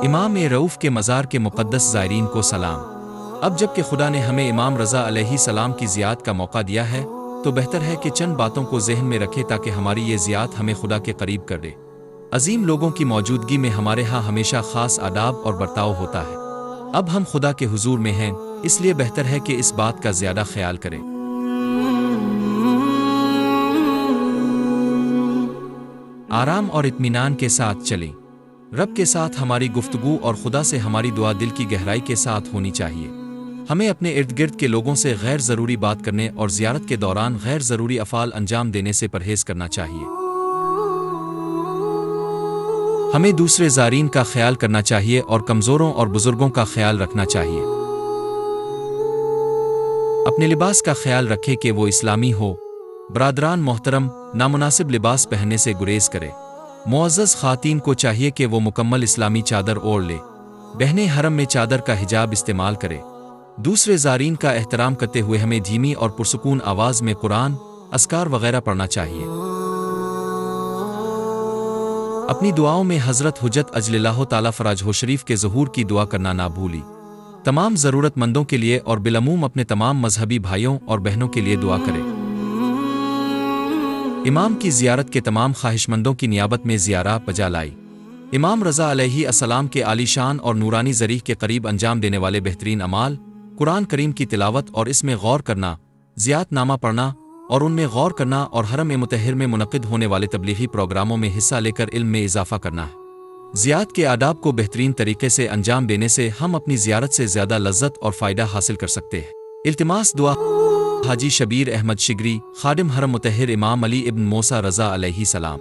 امام رؤوف کے مزار کے مقدس زائرین کو سلام۔ اب جب کہ خدا نے ہمیں امام رضا علیہ السلام کی زیارت کا موقع دیا ہے تو بہتر ہے کہ چند باتوں کو ذہن میں رکھے تاکہ ہماری یہ زیارت ہمیں خدا کے قریب کر دے۔ عظیم لوگوں کی موجودگی میں ہمارے ہاں ہمیشہ خاص آداب اور برتاؤ ہوتا ہے۔ اب ہم خدا کے حضور میں ہیں، اس لیے بہتر ہے کہ اس بات کا زیادہ خیال کریں۔ آرام اور اطمینان کے ساتھ چلیں۔ رب کے ساتھ ہماری گفتگو اور خدا سے ہماری دعا دل کی گہرائی کے ساتھ ہونی چاہیے۔ ہمیں اپنے ارد گرد کے لوگوں سے غیر ضروری بات کرنے اور زیارت کے دوران غیر ضروری افعال انجام دینے سے پرہیز کرنا چاہیے۔ ہمیں دوسرے زائرین کا خیال کرنا چاہیے اور کمزوروں اور بزرگوں کا خیال رکھنا چاہیے۔ اپنے لباس کا خیال رکھے کہ وہ اسلامی ہو۔ برادران محترم، نامناسب لباس پہننے سے گریز کرے۔ معزز خواتین کو چاہیے کہ وہ مکمل اسلامی چادر اوڑھ لے۔ بہنیں حرم میں چادر کا حجاب استعمال کرے۔ دوسرے زائرین کا احترام کرتے ہوئے ہمیں دھیمی اور پرسکون آواز میں قرآن، اذکار وغیرہ پڑھنا چاہیے۔ اپنی دعاؤں میں حضرت حجت اجل اللہ تعالی فرجہ شریف کے ظہور کی دعا کرنا نہ بھولی۔ تمام ضرورت مندوں کے لیے اور بالعموم اپنے تمام مذہبی بھائیوں اور بہنوں کے لیے دعا کرے۔ امام کی زیارت کے تمام خواہش مندوں کی نیابت میں زیارہ بجا لائی۔ امام رضا علیہ السلام کے عالی شان اور نورانی ذریح کے قریب انجام دینے والے بہترین اعمال، قرآن کریم کی تلاوت اور اس میں غور کرنا، زیارت نامہ پڑھنا اور ان میں غور کرنا اور حرم مطہر میں منعقد ہونے والے تبلیغی پروگراموں میں حصہ لے کر علم میں اضافہ کرنا ہے۔ زیارت کے آداب کو بہترین طریقے سے انجام دینے سے ہم اپنی زیارت سے زیادہ لذت اور فائدہ حاصل کر سکتے ہیں۔ التماس دعا حاجی شبیر احمد شگری، خادم حرم مطہر امام علی ابن موسیٰ رضا علیہ السلام۔